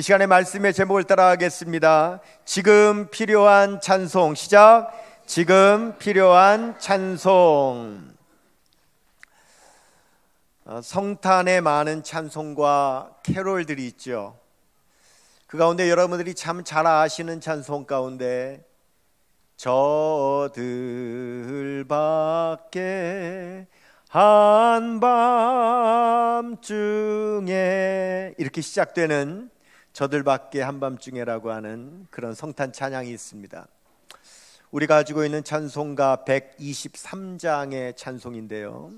이 시간에 말씀의 제목을 따라하겠습니다. 지금 필요한 찬송. 시작. 지금 필요한 찬송. 성탄에 많은 찬송과 캐롤들이 있죠. 그 가운데 여러분들이 참 잘 아시는 찬송 가운데 저들밖에 한밤중에 이렇게 시작되는 저들밖에 한밤중에라고 하는 그런 성탄 찬양이 있습니다. 우리가 가지고 있는 찬송가 123장의 찬송인데요.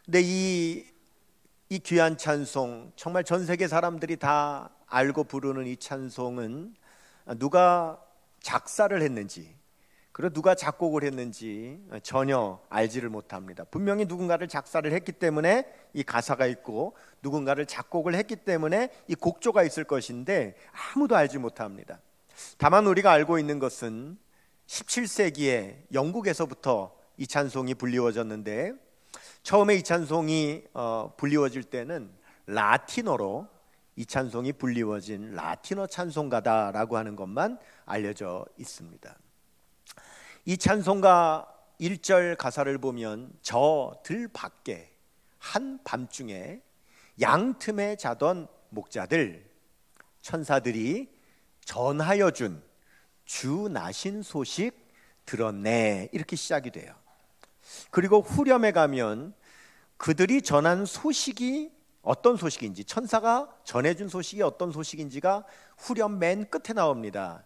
근데 이 귀한 찬송, 정말 전 세계 사람들이 다 알고 부르는 이 찬송은 누가 작사를 했는지, 그리고 누가 작곡을 했는지 전혀 알지를 못합니다. 분명히 누군가를 작사를 했기 때문에 이 가사가 있고, 누군가를 작곡을 했기 때문에 이 곡조가 있을 것인데 아무도 알지 못합니다. 다만 우리가 알고 있는 것은 17세기에 영국에서부터 이 찬송이 불리워졌는데, 처음에 이 찬송이 불리워질 때는 라틴어로 이 찬송이 불리워진 라틴어 찬송가다라고 하는 것만 알려져 있습니다. 이 찬송가 1절 가사를 보면 저들 밖에 한밤중에 양틈에 자던 목자들, 천사들이 전하여 준 주 나신 소식 들었네, 이렇게 시작이 돼요. 그리고 후렴에 가면 그들이 전한 소식이 어떤 소식인지, 천사가 전해준 소식이 어떤 소식인지가 후렴 맨 끝에 나옵니다.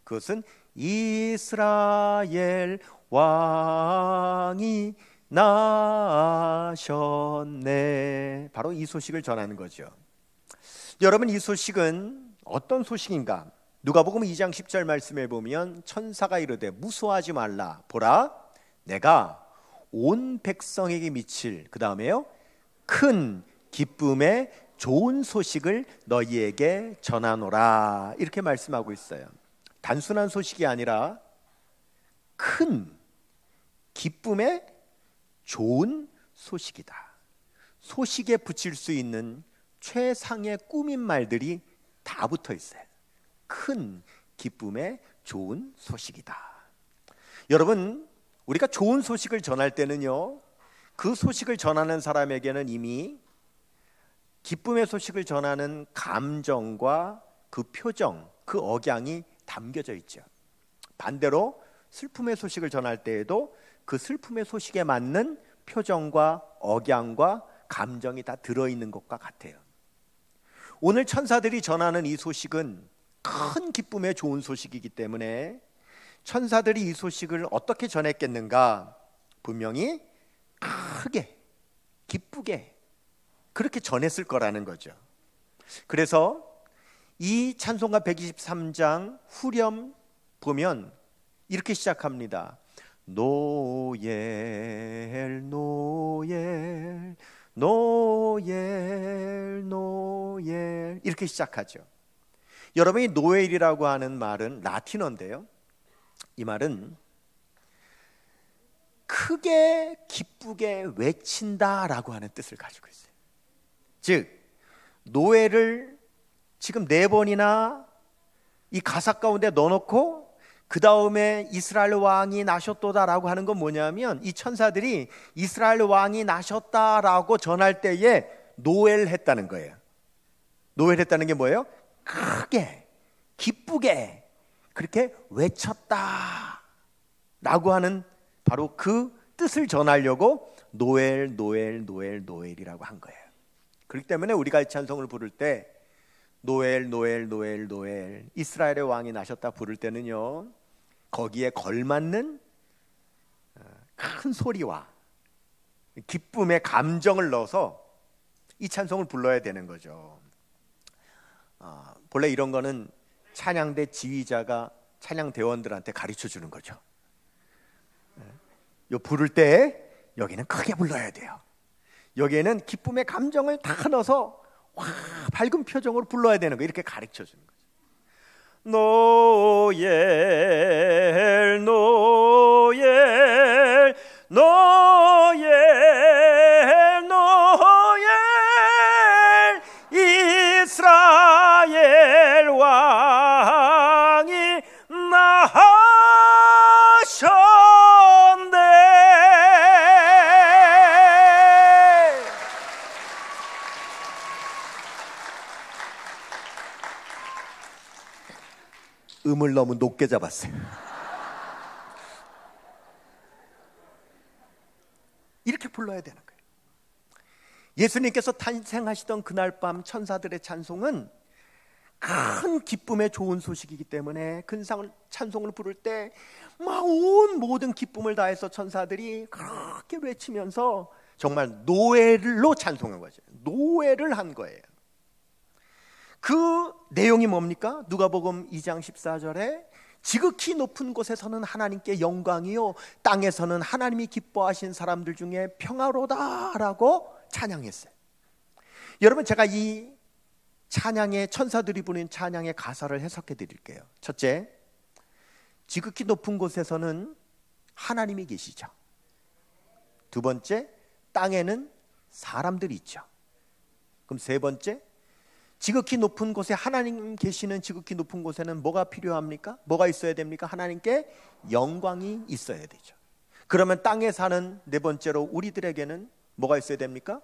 그것은 이스라엘 왕이 나셨네, 바로 이 소식을 전하는 거죠. 여러분, 이 소식은 어떤 소식인가? 누가복음 2장 10절 말씀에 보면 천사가 이르되 무서워하지 말라, 보라 내가 온 백성에게 미칠, 그 다음에요, 큰 기쁨의 좋은 소식을 너희에게 전하노라, 이렇게 말씀하고 있어요. 단순한 소식이 아니라 큰 기쁨의 좋은 소식이다. 소식에 붙일 수 있는 최상의 꾸민 말들이 다 붙어 있어요. 큰 기쁨의 좋은 소식이다. 여러분, 우리가 좋은 소식을 전할 때는요, 그 소식을 전하는 사람에게는 이미 기쁨의 소식을 전하는 감정과 그 표정, 그 억양이 담겨져 있죠. 반대로 슬픔의 소식을 전할 때에도 그 슬픔의 소식에 맞는 표정과 억양과 감정이 다 들어있는 것과 같아요. 오늘 천사들이 전하는 이 소식은 큰 기쁨의 좋은 소식이기 때문에 천사들이 이 소식을 어떻게 전했겠는가? 분명히 크게, 기쁘게 그렇게 전했을 거라는 거죠. 그래서 이 찬송가 123장 후렴 보면 이렇게 시작합니다. 노엘 노엘 노엘 노엘, 이렇게 시작하죠. 여러분이 노엘이라고 하는 말은 라틴어인데요, 이 말은 크게 기쁘게 외친다라고 하는 뜻을 가지고 있어요. 즉 노엘을 지금 4번이나 이 가사 가운데 넣어놓고 그 다음에 이스라엘 왕이 나셨도다라고 하는 건 뭐냐면, 이 천사들이 이스라엘 왕이 나셨다라고 전할 때에 노엘 했다는 거예요. 노엘 했다는 게 뭐예요? 크게 기쁘게 그렇게 외쳤다 라고 하는 바로 그 뜻을 전하려고 노엘 노엘 노엘 노엘이라고 한 거예요. 그렇기 때문에 우리가 이 찬송을 부를 때 노엘 노엘 노엘 노엘 이스라엘의 왕이 나셨다 부를 때는요, 거기에 걸맞는 큰 소리와 기쁨의 감정을 넣어서 이 찬송을 불러야 되는 거죠. 본래 이런 거는 찬양대 지휘자가 찬양대원들한테 가르쳐 주는 거죠. 요 부를 때 여기는 크게 불러야 돼요. 여기에는 기쁨의 감정을 다 넣어서 와, 밝은 표정으로 불러야 되는 거, 이렇게 가르쳐 주는 거죠. 노엘 노엘 노엘 노엘 이스라엘 음을 너무 높게 잡았어요. 이렇게 불러야 되는 거예요. 예수님께서 탄생하시던 그날 밤 천사들의 찬송은 큰 기쁨의 좋은 소식이기 때문에 근상을 찬송을 부를 때 막 온 모든 기쁨을 다해서 천사들이 그렇게 외치면서 정말 노래로 찬송한 거죠. 노래를 한 거예요. 그 내용이 뭡니까? 누가복음 2장 14절에 지극히 높은 곳에서는 하나님께 영광이요 땅에서는 하나님이 기뻐하신 사람들 중에 평화로다라고 찬양했어요. 여러분, 제가 이 찬양의 천사들이 부르는 찬양의 가사를 해석해 드릴게요. 첫째, 지극히 높은 곳에서는 하나님이 계시죠. 두 번째, 땅에는 사람들이 있죠. 그럼 세 번째, 지극히 높은 곳에 하나님 계시는 지극히 높은 곳에는 뭐가 필요합니까? 뭐가 있어야 됩니까? 하나님께 영광이 있어야 되죠. 그러면 땅에 사는 네 번째로 우리들에게는 뭐가 있어야 됩니까?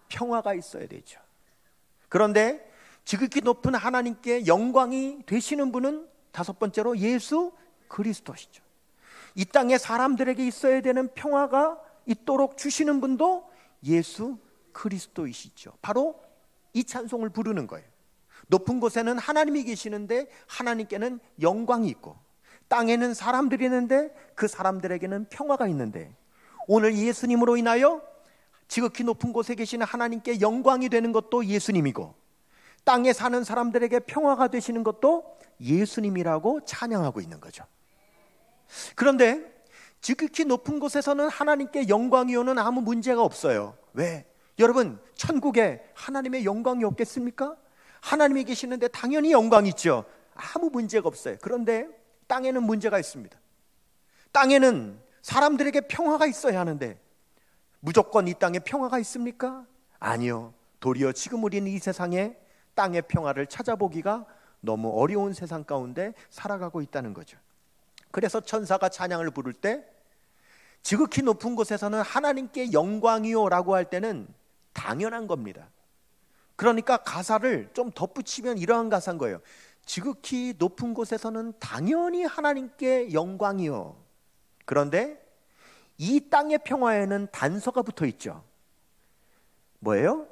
평화가 있어야 되죠. 그런데 지극히 높은 하나님께 영광이 되시는 분은 다섯 번째로 예수 그리스도시죠. 이 땅에 사람들에게 있어야 되는 평화가 있도록 주시는 분도 예수 그리스도이시죠. 바로 이 찬송을 부르는 거예요. 높은 곳에는 하나님이 계시는데 하나님께는 영광이 있고, 땅에는 사람들이 있는데 그 사람들에게는 평화가 있는데, 오늘 예수님으로 인하여 지극히 높은 곳에 계시는 하나님께 영광이 되는 것도 예수님이고, 땅에 사는 사람들에게 평화가 되시는 것도 예수님이라고 찬양하고 있는 거죠. 그런데 지극히 높은 곳에서는 하나님께 영광이 오는 아무 문제가 없어요. 왜? 여러분, 천국에 하나님의 영광이 없겠습니까? 하나님이 계시는데 당연히 영광이 있죠. 아무 문제가 없어요. 그런데 땅에는 문제가 있습니다. 땅에는 사람들에게 평화가 있어야 하는데 무조건 이 땅에 평화가 있습니까? 아니요. 도리어 지금 우리는 이 세상에 땅의 평화를 찾아보기가 너무 어려운 세상 가운데 살아가고 있다는 거죠. 그래서 천사가 찬양을 부를 때 지극히 높은 곳에서는 하나님께 영광이요 라고 할 때는 당연한 겁니다. 그러니까 가사를 좀 덧붙이면 이러한 가사인 거예요. 지극히 높은 곳에서는 당연히 하나님께 영광이요. 그런데 이 땅의 평화에는 단서가 붙어 있죠. 뭐예요?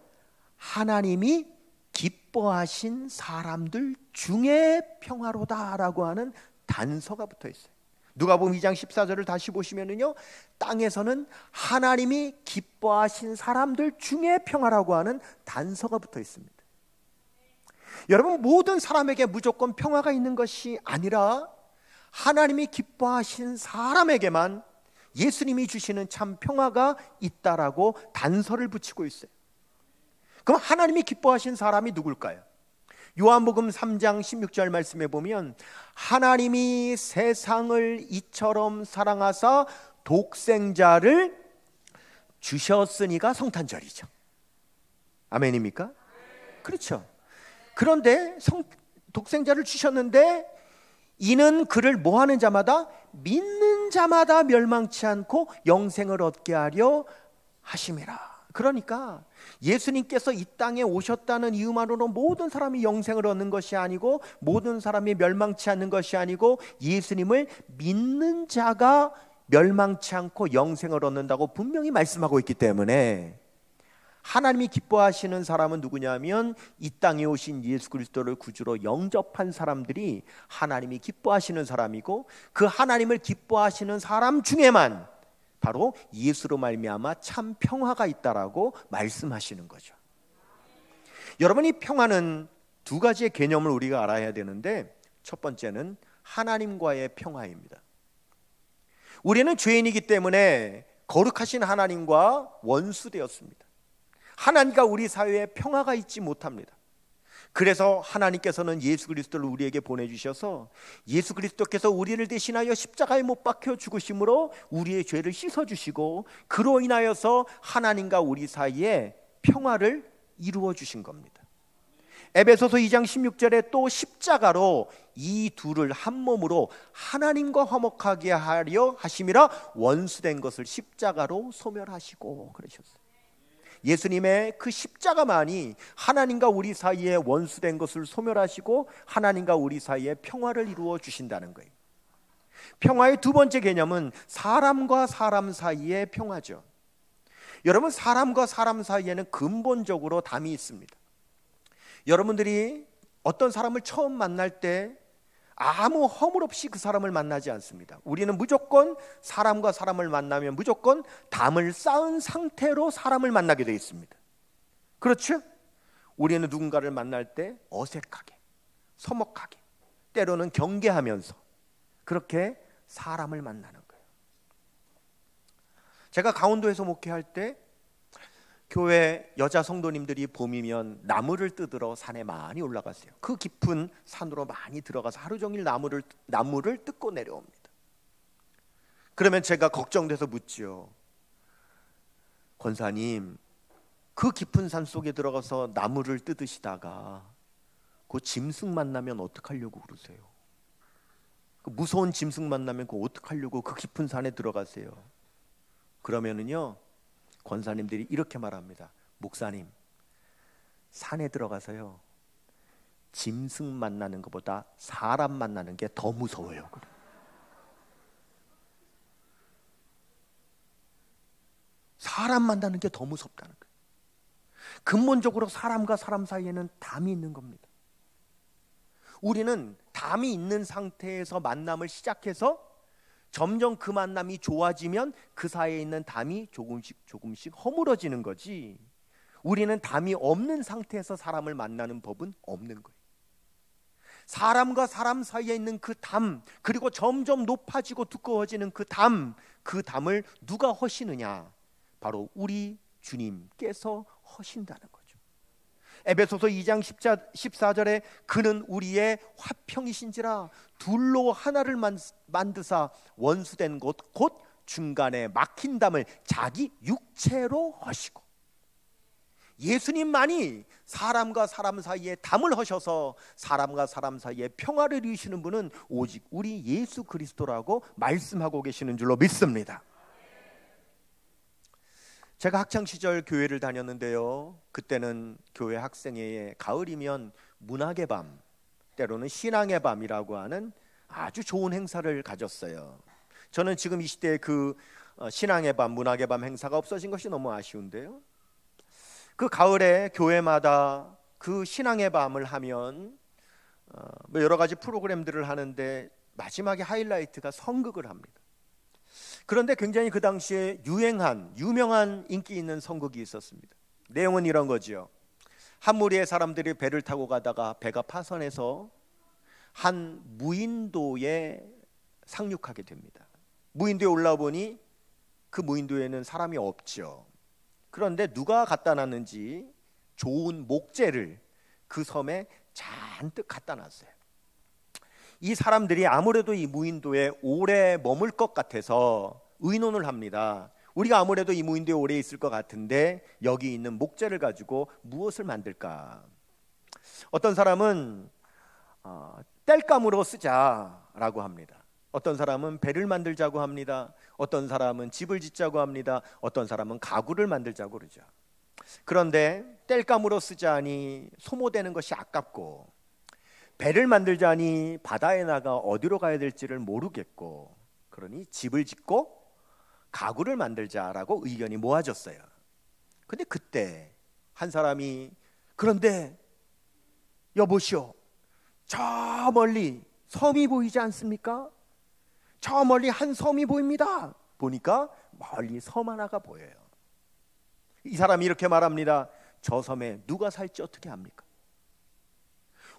하나님이 기뻐하신 사람들 중에 평화로다라고 하는 단서가 붙어 있어요. 누가복음 2장 14절을 다시 보시면은요, 땅에서는 하나님이 기뻐하신 사람들 중에 평화라고 하는 단서가 붙어 있습니다. 여러분, 모든 사람에게 무조건 평화가 있는 것이 아니라 하나님이 기뻐하신 사람에게만 예수님이 주시는 참 평화가 있다라고 단서를 붙이고 있어요. 그럼 하나님이 기뻐하신 사람이 누굴까요? 요한복음 3장 16절 말씀에 보면 하나님이 세상을 이처럼 사랑하사 독생자를 주셨으니가 성탄절이죠. 아멘입니까? 그렇죠. 그런데 독생자를 주셨는데 이는 그를 뭐하는 자마다 믿는 자마다 멸망치 않고 영생을 얻게 하려 하심이라. 그러니까 예수님께서 이 땅에 오셨다는 이유만으로 모든 사람이 영생을 얻는 것이 아니고 모든 사람이 멸망치 않는 것이 아니고 예수님을 믿는 자가 멸망치 않고 영생을 얻는다고 분명히 말씀하고 있기 때문에 하나님이 기뻐하시는 사람은 누구냐면 이 땅에 오신 예수 그리스도를 구주로 영접한 사람들이 하나님이 기뻐하시는 사람이고 그 하나님을 기뻐하시는 사람 중에만 바로 예수로 말미암아 참 평화가 있다라고 말씀하시는 거죠. 여러분, 이 평화는 두 가지의 개념을 우리가 알아야 되는데 첫 번째는 하나님과의 평화입니다. 우리는 죄인이기 때문에 거룩하신 하나님과 원수되었습니다. 하나님과 우리 사회에 평화가 있지 못합니다. 그래서 하나님께서는 예수 그리스도를 우리에게 보내주셔서 예수 그리스도께서 우리를 대신하여 십자가에 못 박혀 죽으심으로 우리의 죄를 씻어주시고 그로 인하여서 하나님과 우리 사이에 평화를 이루어 주신 겁니다. 에베소서 2장 16절에 또 십자가로 이 둘을 한 몸으로 하나님과 화목하게 하려 하심이라 원수된 것을 십자가로 소멸하시고 그러셨어요. 예수님의 그 십자가만이 하나님과 우리 사이에 원수된 것을 소멸하시고 하나님과 우리 사이에 평화를 이루어 주신다는 거예요. 평화의 두 번째 개념은 사람과 사람 사이의 평화죠. 여러분, 사람과 사람 사이에는 근본적으로 담이 있습니다. 여러분들이 어떤 사람을 처음 만날 때 아무 허물 없이 그 사람을 만나지 않습니다. 우리는 무조건 사람과 사람을 만나면 무조건 담을 쌓은 상태로 사람을 만나게 되어 있습니다. 그렇죠? 우리는 누군가를 만날 때 어색하게, 서먹하게, 때로는 경계하면서 그렇게 사람을 만나는 거예요. 제가 강원도에서 목회할 때 교회 여자 성도님들이 봄이면 나무를 뜯으러 산에 많이 올라갔어요. 그 깊은 산으로 많이 들어가서 하루 종일 나무를 뜯고 내려옵니다. 그러면 제가 걱정돼서 묻죠. 권사님, 그 깊은 산 속에 들어가서 나무를 뜯으시다가 그 짐승 만나면 어떡하려고 그러세요? 그 무서운 짐승 만나면 그거 어떡하려고 그 깊은 산에 들어가세요? 그러면은요, 권사님들이 이렇게 말합니다. 목사님, 산에 들어가서요, 짐승 만나는 것보다 사람 만나는 게 더 무서워요. 사람 만나는 게 더 무섭다는 거예요. 근본적으로 사람과 사람 사이에는 담이 있는 겁니다. 우리는 담이 있는 상태에서 만남을 시작해서 점점 그 만남이 좋아지면 그 사이에 있는 담이 조금씩 허물어지는 거지, 우리는 담이 없는 상태에서 사람을 만나는 법은 없는 거예요. 사람과 사람 사이에 있는 그 담, 그리고 점점 높아지고 두꺼워지는 그 담을 누가 허시느냐? 바로 우리 주님께서 허신다는 거죠. 에베소서 2장 14절에 그는 우리의 화평이신지라 둘로 하나를 만드사 원수된 곳 곧 중간에 막힌 담을 자기 육체로 허시고, 예수님만이 사람과 사람 사이에 담을 허셔서 사람과 사람 사이에 평화를 이루시는 분은 오직 우리 예수 그리스도라고 말씀하고 계시는 줄로 믿습니다. 제가 학창시절 교회를 다녔는데요, 그때는 교회 학생회에 가을이면 문학의 밤, 때로는 신앙의 밤이라고 하는 아주 좋은 행사를 가졌어요. 저는 지금 이 시대에 그 신앙의 밤, 문학의 밤 행사가 없어진 것이 너무 아쉬운데요, 그 가을에 교회마다 그 신앙의 밤을 하면 여러 가지 프로그램들을 하는데 마지막에 하이라이트가 선극을 합니다. 그런데 굉장히 그 당시에 유명한 인기 있는 선극이 있었습니다. 내용은 이런 거죠. 한 무리의 사람들이 배를 타고 가다가 배가 파선해서 한 무인도에 상륙하게 됩니다. 무인도에 올라와 보니 그 무인도에는 사람이 없죠. 그런데 누가 갖다 놨는지 좋은 목재를 그 섬에 잔뜩 갖다 놨어요. 이 사람들이 아무래도 이 무인도에 오래 머물 것 같아서 의논을 합니다. 우리가 아무래도 이 무인도에 오래 있을 것 같은데 여기 있는 목재를 가지고 무엇을 만들까? 어떤 사람은 땔감으로 쓰자라고 합니다. 어떤 사람은 배를 만들자고 합니다. 어떤 사람은 집을 짓자고 합니다. 어떤 사람은 가구를 만들자고 그러죠. 그런데 땔감으로 쓰자니 소모되는 것이 아깝고, 배를 만들자니 바다에 나가 어디로 가야 될지를 모르겠고, 그러니 집을 짓고 가구를 만들자라고 의견이 모아졌어요. 근데 그때 한 사람이, 그런데 여보시오, 저 멀리 섬이 보이지 않습니까? 저 멀리 한 섬이 보입니다. 보니까 멀리 섬 하나가 보여요. 이 사람이 이렇게 말합니다. 저 섬에 누가 살지 어떻게 합니까?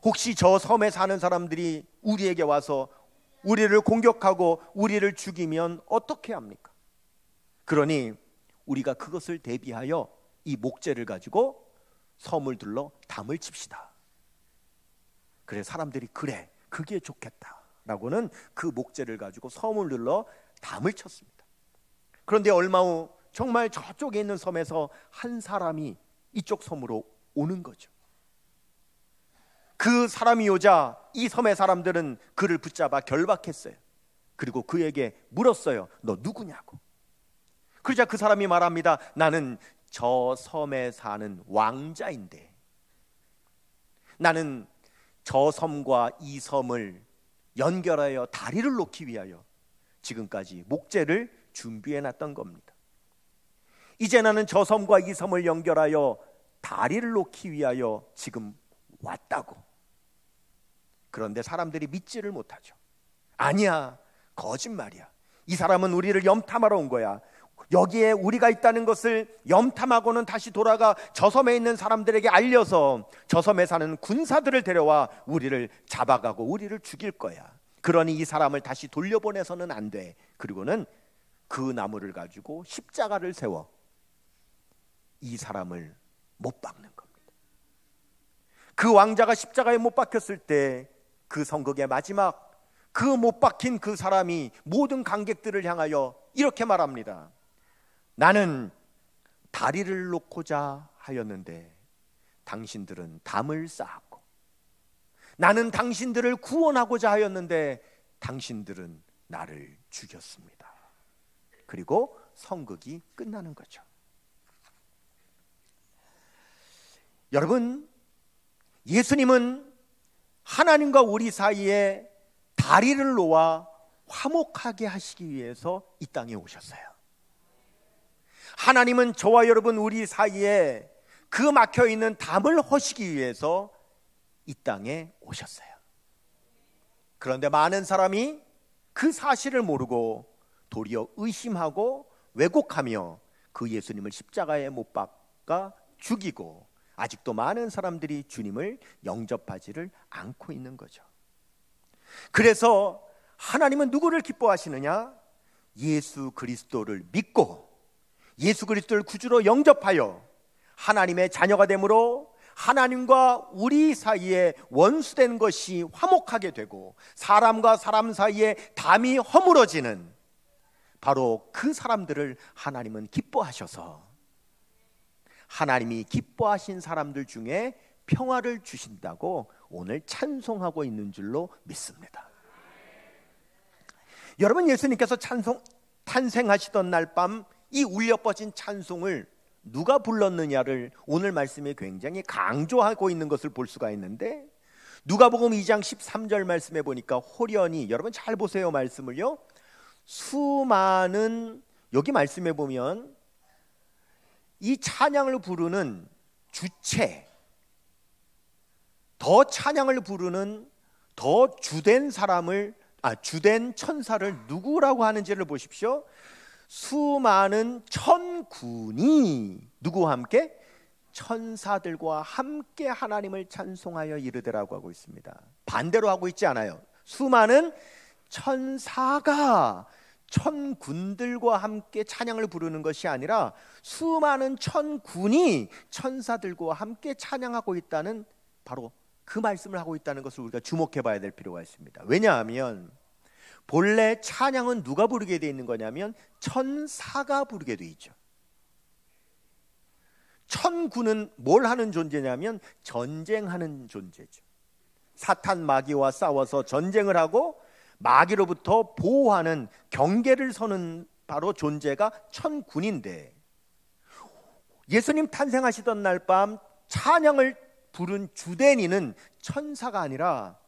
혹시 저 섬에 사는 사람들이 우리에게 와서 우리를 공격하고 우리를 죽이면 어떻게 합니까? 그러니 우리가 그것을 대비하여 이 목재를 가지고 섬을 둘러 담을 칩시다. 그래서 사람들이 그래, 그게 좋겠다 라고는 그 목재를 가지고 섬을 둘러 담을 쳤습니다. 그런데 얼마 후 정말 저쪽에 있는 섬에서 한 사람이 이쪽 섬으로 오는 거죠. 그 사람이 오자 이 섬의 사람들은 그를 붙잡아 결박했어요. 그리고 그에게 물었어요. 너 누구냐고. 그러자 그 사람이 말합니다. 나는 저 섬에 사는 왕자인데 나는 저 섬과 이 섬을 연결하여 다리를 놓기 위하여 지금까지 목재를 준비해 놨던 겁니다. 이제 나는 저 섬과 이 섬을 연결하여 다리를 놓기 위하여 지금 왔다고. 그런데 사람들이 믿지를 못하죠. 아니야, 거짓말이야. 이 사람은 우리를 염탐하러 온 거야. 여기에 우리가 있다는 것을 염탐하고는 다시 돌아가 저 섬에 있는 사람들에게 알려서 저 섬에 사는 군사들을 데려와 우리를 잡아가고 우리를 죽일 거야. 그러니 이 사람을 다시 돌려보내서는 안 돼. 그리고는 그 나무를 가지고 십자가를 세워 이 사람을 못 박는 겁니다. 그 왕자가 십자가에 못 박혔을 때 그 성극의 마지막 그 못 박힌 그 사람이 모든 관객들을 향하여 이렇게 말합니다. 나는 다리를 놓고자 하였는데 당신들은 담을 쌓았고, 나는 당신들을 구원하고자 하였는데 당신들은 나를 죽였습니다. 그리고 성극이 끝나는 거죠. 여러분, 예수님은 하나님과 우리 사이에 다리를 놓아 화목하게 하시기 위해서 이 땅에 오셨어요. 하나님은 저와 여러분 우리 사이에 그 막혀있는 담을 허시기 위해서 이 땅에 오셨어요. 그런데 많은 사람이 그 사실을 모르고 도리어 의심하고 왜곡하며 그 예수님을 십자가에 못 박아 죽이고 아직도 많은 사람들이 주님을 영접하지를 않고 있는 거죠. 그래서 하나님은 누구를 기뻐하시느냐? 예수 그리스도를 믿고 예수 그리스도를 구주로 영접하여 하나님의 자녀가 되므로 하나님과 우리 사이에 원수된 것이 화목하게 되고 사람과 사람 사이에 담이 허물어지는 바로 그 사람들을 하나님은 기뻐하셔서 하나님이 기뻐하신 사람들 중에 평화를 주신다고 오늘 찬송하고 있는 줄로 믿습니다. 여러분, 예수님께서 탄생하시던 날 밤 이 울려 퍼진 찬송을 누가 불렀느냐를 오늘 말씀에 굉장히 강조하고 있는 것을 볼 수가 있는데, 누가복음 2장 13절 말씀에 보니까 호련히, 여러분 잘 보세요 말씀을요, 수많은, 여기 말씀에 보면 이 찬양을 부르는 주체, 더 찬양을 부르는 더 주된 사람을, 주된 천사를 누구라고 하는지를 보십시오. 수많은 천군이 누구와 함께? 천사들과 함께 하나님을 찬송하여 이르되라고 하고 있습니다. 반대로 하고 있지 않아요. 수많은 천사가 천군들과 함께 찬양을 부르는 것이 아니라 수많은 천군이 천사들과 함께 찬양하고 있다는, 바로 그 말씀을 하고 있다는 것을 우리가 주목해 봐야 될 필요가 있습니다. 왜냐하면 본래 찬양은 누가 부르게 되어 있는 거냐면 천사가 부르게 되어 있죠. 천군은 뭘 하는 존재냐면 전쟁하는 존재죠. 사탄 마귀와 싸워서 전쟁을 하고 마귀로부터 보호하는, 경계를 서는 바로 존재가 천군인데, 예수님 탄생하시던 날 밤 찬양을 부른 주된 이는 천사가 아니라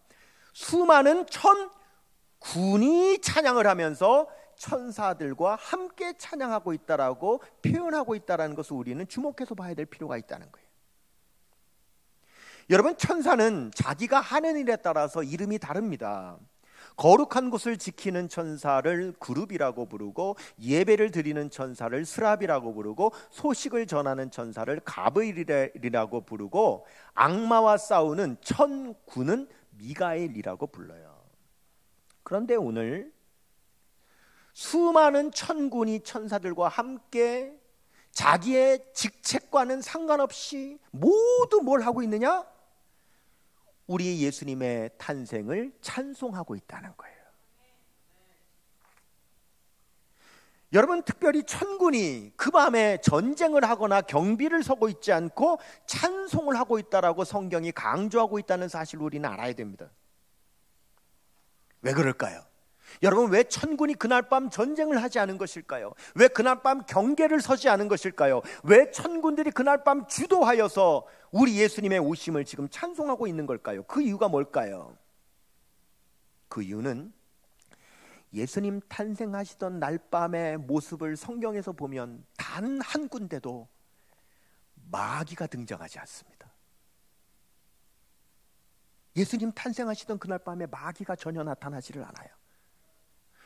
수많은 천군이 찬양을 하면서 천사들과 함께 찬양하고 있다라고 표현하고 있다는 것을 우리는 주목해서 봐야 될 필요가 있다는 거예요. 여러분, 천사는 자기가 하는 일에 따라서 이름이 다릅니다. 거룩한 곳을 지키는 천사를 그룹이라고 부르고, 예배를 드리는 천사를 스랍이라고 부르고, 소식을 전하는 천사를 가브리엘이라고 부르고, 악마와 싸우는 천군은 미가엘이라고 불러요. 그런데 오늘 수많은 천군이 천사들과 함께 자기의 직책과는 상관없이 모두 뭘 하고 있느냐? 우리 예수님의 탄생을 찬송하고 있다는 거예요. 여러분, 특별히 천군이 그 밤에 전쟁을 하거나 경비를 서고 있지 않고 찬송을 하고 있다라고 성경이 강조하고 있다는 사실을 우리는 알아야 됩니다. 왜 그럴까요? 여러분, 왜 천군이 그날 밤 전쟁을 하지 않은 것일까요? 왜 그날 밤 경계를 서지 않은 것일까요? 왜 천군들이 그날 밤 주도하여서 우리 예수님의 오심을 지금 찬송하고 있는 걸까요? 그 이유가 뭘까요? 그 이유는 예수님 탄생하시던 날 밤의 모습을 성경에서 보면 단 한 군데도 마귀가 등장하지 않습니다. 예수님 탄생하시던 그날 밤에 마귀가 전혀 나타나지를 않아요.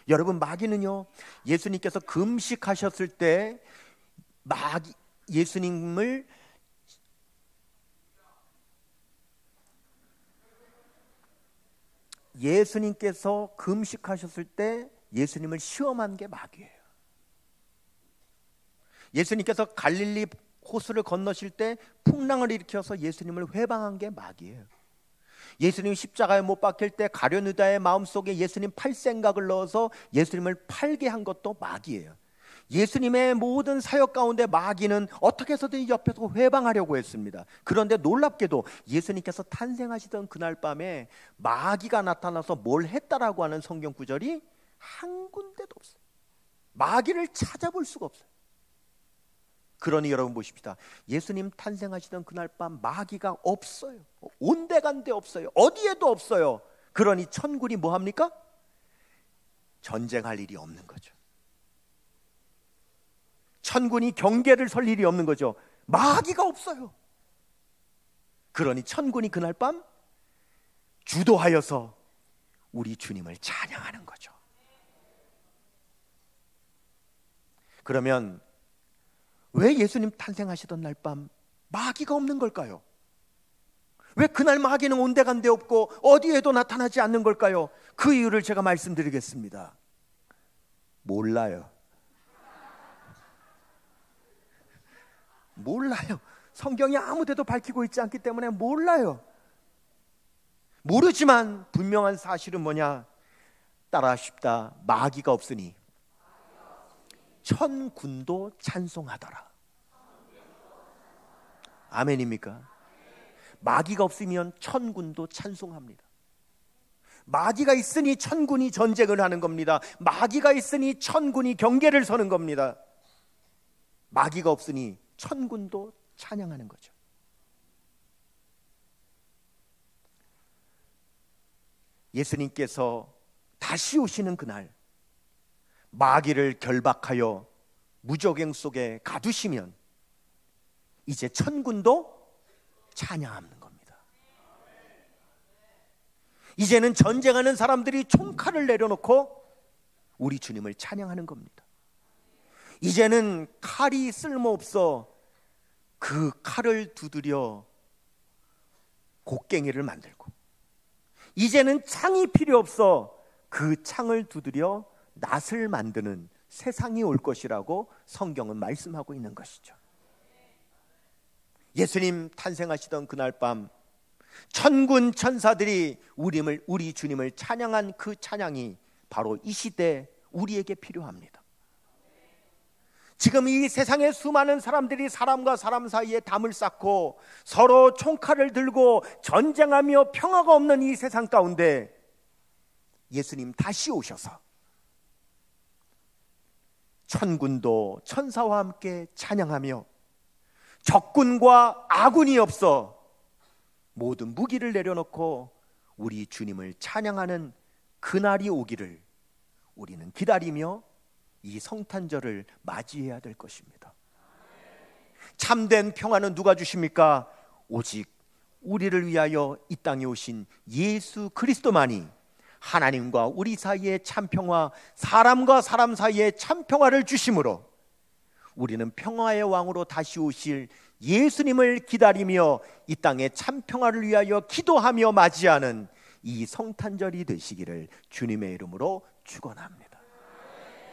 여러분, 마귀는요, 예수님께서 금식하셨을 때 예수님께서 금식하셨을 때 예수님을 시험한 게 마귀예요. 예수님께서 갈릴리 호수를 건너실 때 풍랑을 일으켜서 예수님을 회방한 게 마귀예요. 예수님 십자가에 못 박힐 때 가룟유다의 마음속에 예수님 팔생각을 넣어서 예수님을 팔게 한 것도 마귀예요. 예수님의 모든 사역 가운데 마귀는 어떻게 해서든 옆에서 회방하려고 했습니다. 그런데 놀랍게도 예수님께서 탄생하시던 그날 밤에 마귀가 나타나서 뭘 했다라고 하는 성경 구절이 한 군데도 없어요. 마귀를 찾아볼 수가 없어요. 그러니 여러분 보십시다. 예수님 탄생하시던 그날 밤 마귀가 없어요. 온데간데 없어요. 어디에도 없어요. 그러니 천군이 뭐합니까? 전쟁할 일이 없는 거죠. 천군이 경계를 설 일이 없는 거죠. 마귀가 없어요. 그러니 천군이 그날 밤 주도하여서 우리 주님을 찬양하는 거죠. 그러면 왜 예수님 탄생하시던 날 밤 마귀가 없는 걸까요? 왜 그날 마귀는 온데간데 없고 어디에도 나타나지 않는 걸까요? 그 이유를 제가 말씀드리겠습니다. 몰라요. 성경이 아무 데도 밝히고 있지 않기 때문에 몰라요. 모르지만 분명한 사실은 뭐냐? 따라하십시다. 마귀가 없으니 천군도 찬송하더라. 아멘입니까? 마귀가 없으면 천군도 찬송합니다. 마귀가 있으니 천군이 전쟁을 하는 겁니다. 마귀가 있으니 천군이 경계를 서는 겁니다. 마귀가 없으니 천군도 찬양하는 거죠. 예수님께서 다시 오시는 그날 마귀를 결박하여 무적행 속에 가두시면 이제 천군도 찬양하는 겁니다. 이제는 전쟁하는 사람들이 총칼을 내려놓고 우리 주님을 찬양하는 겁니다. 이제는 칼이 쓸모없어 그 칼을 두드려 곡괭이를 만들고, 이제는 창이 필요 없어 그 창을 두드려 낫을 만드는 세상이 올 것이라고 성경은 말씀하고 있는 것이죠. 예수님 탄생하시던 그날 밤 천군 천사들이 우리 주님을 찬양한 그 찬양이 바로 이 시대 우리에게 필요합니다. 지금 이 세상의 수많은 사람들이 사람과 사람 사이에 담을 쌓고 서로 총칼을 들고 전쟁하며 평화가 없는 이 세상 가운데 예수님 다시 오셔서 천군도 천사와 함께 찬양하며 적군과 아군이 없어 모든 무기를 내려놓고 우리 주님을 찬양하는 그날이 오기를 우리는 기다리며 이 성탄절을 맞이해야 될 것입니다. 참된 평화는 누가 주십니까? 오직 우리를 위하여 이 땅에 오신 예수 그리스도만이 하나님과 우리 사이의 참평화, 사람과 사람 사이의 참평화를 주심으로 우리는 평화의 왕으로 다시 오실 예수님을 기다리며 이 땅의 참평화를 위하여 기도하며 맞이하는 이 성탄절이 되시기를 주님의 이름으로 축원합니다.